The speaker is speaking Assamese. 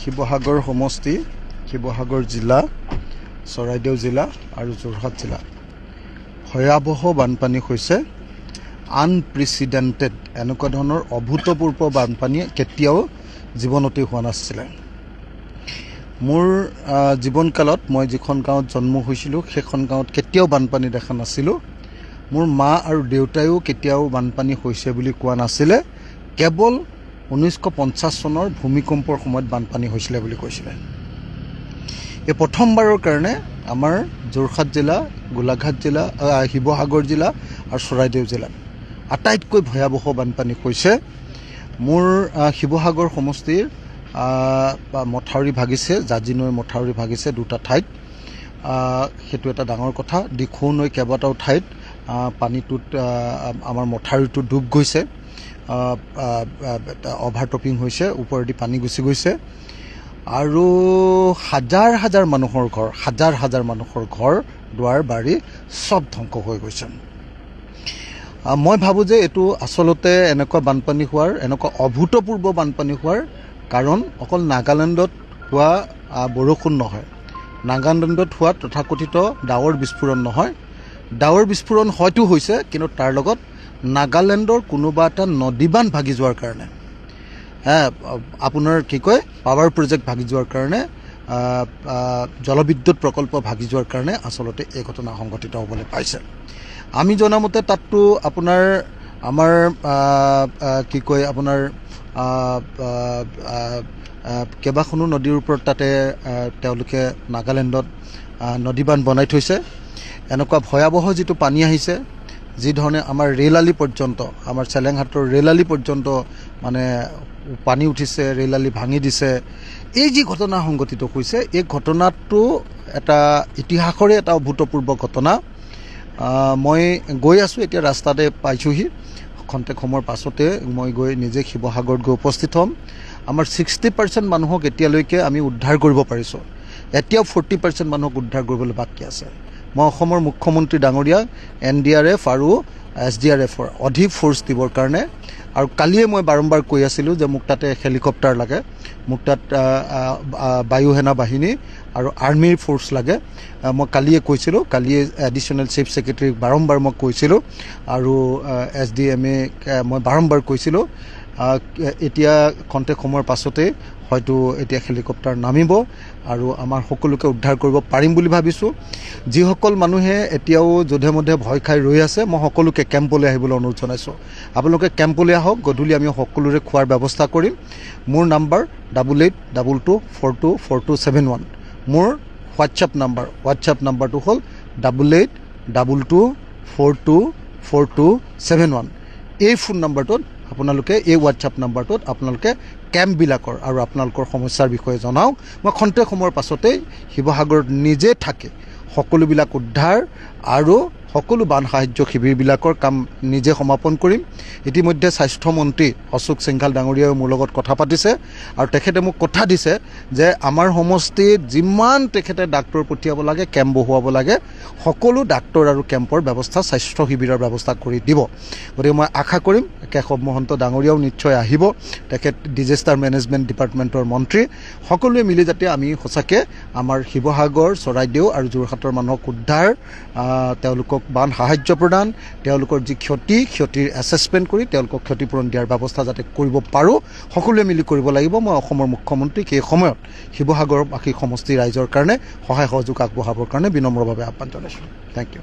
শিৱসাগৰ সমষ্টি, শিৱসাগৰ জিলা, চৰাইদেউ জিলা আৰু যোৰহাট জিলা ভয়াৱহ বানপানী হৈছে। আনপ্ৰেচিডেণ্টেড, এনেকুৱা ধৰণৰ অভূতপূৰ্ব বানপানী কেতিয়াও জীৱনতেই হোৱা নাছিলে। মোৰ জীৱনকালত মই যিখন গাঁৱত জন্ম হৈছিলোঁ সেইখন গাঁৱত কেতিয়াও বানপানী দেখা নাছিলোঁ। মোৰ মা আৰু দেউতায়ো কেতিয়াও বানপানী হৈছে বুলি কোৱা নাছিলে। কেৱল 1950 চনৰ ভূমিকম্পৰ সময়ত বানপানী হৈছিলে বুলি কৈছিলে। এই প্ৰথমবাৰৰ কাৰণে আমাৰ যোৰহাট জিলা, গোলাঘাট জিলা, শিৱসাগৰ জিলা আৰু চৰাইদেউ জিলাত আটাইতকৈ ভয়াৱহ বানপানী হৈছে। মোৰ শিৱসাগৰ সমষ্টিৰ মথাউৰি ভাগিছে, জাঁজি নৈৰ মথাউৰি ভাগিছে দুটা ঠাইত। সেইটো এটা ডাঙৰ কথা। দিখৌ নৈ কেইবাটাও ঠাইত পানীটোত আমাৰ মথাউৰিটো ডুব গৈছে, অভাৰটপিং হৈছে, ওপৰেদি পানী গুচি গৈছে আৰু হাজাৰ হাজাৰ মানুহৰ ঘৰ দুৱাৰ বাৰী চব ধ্বংস হৈ গৈছে। মই ভাবোঁ যে এইটো আচলতে এনেকুৱা বানপানী হোৱাৰ, এনেকুৱা অভূতপূৰ্ব বানপানী হোৱাৰ কাৰণ অকল নাগালেণ্ডত হোৱা বৰষুণ নহয়, নাগালেণ্ডত হোৱা তথাকথিত ডাৱৰ বিস্ফোৰণ নহয়। ডাৱৰ বিস্ফোৰণ হয়তো হৈছে, কিন্তু তাৰ লগত নাগালেণ্ডৰ কোনোবা এটা নদীবান্ধ ভাগি যোৱাৰ কাৰণে, আপোনাৰ পাৱাৰ প্ৰজেক্ট ভাগি যোৱাৰ কাৰণে, জলবিদ্যুৎ প্ৰকল্প ভাগি যোৱাৰ কাৰণে আচলতে এই ঘটনা সংঘটিত হ'বলৈ পাইছে। আমি জনামতে তাততো আপোনাৰ আমাৰ আপোনাৰ কেইবাখনো নদীৰ ওপৰত তাতে তেওঁলোকে নাগালেণ্ডত নদীবান্ধ বনাই থৈছে। এনেকুৱা ভয়াৱহ যিটো পানী আহিছে, যি ধৰণে আমাৰ ৰেল আলি পৰ্যন্ত, আমাৰ চেলেংহাটৰ ৰেল আলি পৰ্যন্ত মানে পানী উঠিছে, ৰেল আলি ভাঙি দিছে। এই যি ঘটনা সংঘটিত হৈছে, এই ঘটনাটো এটা ইতিহাসৰে এটা অভূতপূৰ্ব ঘটনা। মই গৈ আছোঁ, এতিয়া ৰাস্তাতে পাইছোঁহি। খন্তেক সময়ৰ পাছতে মই গৈ নিজে শিৱসাগৰত গৈ উপস্থিত হ'ম। আমাৰ 60% মানুহক এতিয়ালৈকে আমি উদ্ধাৰ কৰিব পাৰিছোঁ। এতিয়াও 40% মানুহক উদ্ধাৰ কৰিবলৈ বাকী আছে। মই অসমৰ মুখ্যমন্ত্ৰী ডাঙৰীয়াক NDRF আৰু SDRFৰ অধিক ফ'ৰ্চ দিবৰ কাৰণে, আৰু কালিয়ে মই বাৰম্বাৰ কৈ আছিলোঁ যে মোক তাতে হেলিকপ্টাৰ লাগে, মোক তাত বায়ু সেনা বাহিনী আৰু আৰ্মিৰ ফ'ৰ্চ লাগে। মই কালিয়ে কৈছিলোঁ, কালিয়ে এডিশ্যনেল চিফ ছেক্ৰেটাৰীক বাৰম্বাৰ মই কৈছিলোঁ আৰু SDMA মই বাৰম্বাৰ কৈছিলোঁ। এতিয়া খন্তেক সময়ৰ পাছতে হয়তো এতিয়া হেলিকপ্টাৰ নামিব আৰু আমাৰ সকলোকে উদ্ধাৰ কৰিব পাৰিম বুলি ভাবিছোঁ। যিসকল মানুহে এতিয়াও যধে মধে ভয় খাই ৰৈ আছে, মই সকলোকে কেম্পলৈ আহিবলৈ অনুৰোধ জনাইছোঁ। আপোনালোকে কেম্পলৈ আহক, গধূলি আমি সকলোৰে খোৱাৰ ব্যৱস্থা কৰিম। মোৰ নাম্বাৰ 8822424271। মোৰ হোৱাটছএপ নাম্বাৰটো হ'ল 8822424271। এই ফোন নাম্বাৰটোত আপোনালোকে, এই হোৱাটছএপ নাম্বাৰটোত আপোনালোকে কেম্পবিলাকৰ আৰু আপোনালোকৰ সমস্যাৰ বিষয়ে জনাওক। মই খন্তেক সময়ৰ পাছতেই শিৱসাগৰত নিজে থাকি সকলোবিলাক উদ্ধাৰ আৰু সকলো বান সাহায্য শিবিৰবিলাকৰ কাম নিজে সমাপন কৰিম। ইতিমধ্যে স্বাস্থ্যমন্ত্ৰী অশোক সিংঘাল ডাঙৰীয়াই মোৰ লগত কথা পাতিছে আৰু তেখেতে মোক কথা দিছে যে আমাৰ সমষ্টিত যিমান তেখেতে ডাক্তৰ পঠিয়াব লাগে, কেম্প বহুৱাব লাগে, সকলো ডাক্তৰ আৰু কেম্পৰ ব্যৱস্থা, স্বাস্থ্য শিবিৰৰ ব্যৱস্থা কৰি দিব। গতিকে মই আশা কৰিম কেশৱ মহন্ত ডাঙৰীয়াও নিশ্চয় আহিব, তেখেত ডিজাষ্টাৰ মেনেজমেণ্ট ডিপাৰ্টমেণ্টৰ মন্ত্ৰী। সকলোৱে মিলি যাতে আমি সঁচাকৈ আমাৰ শিৱসাগৰ, চৰাইদেউ আৰু যোৰহাটৰ মানুহক উদ্ধাৰ, তেওঁলোকক বান সাহায্য প্ৰদান, তেওঁলোকৰ যি ক্ষতিৰ এছেছমেণ্ট কৰি তেওঁলোকক ক্ষতিপূৰণ দিয়াৰ ব্যৱস্থা যাতে কৰিব পাৰোঁ, সকলোৱে মিলি কৰিব লাগিব। মই অসমৰ মুখ্যমন্ত্ৰীক এই সময়ত শিৱসাগৰবাসী সমষ্টি ৰাইজৰ কাৰণে সহায় সহযোগ আগবঢ়াবৰ কাৰণে বিনম্ৰভাৱে আহ্বান জনাইছোঁ। Thank U.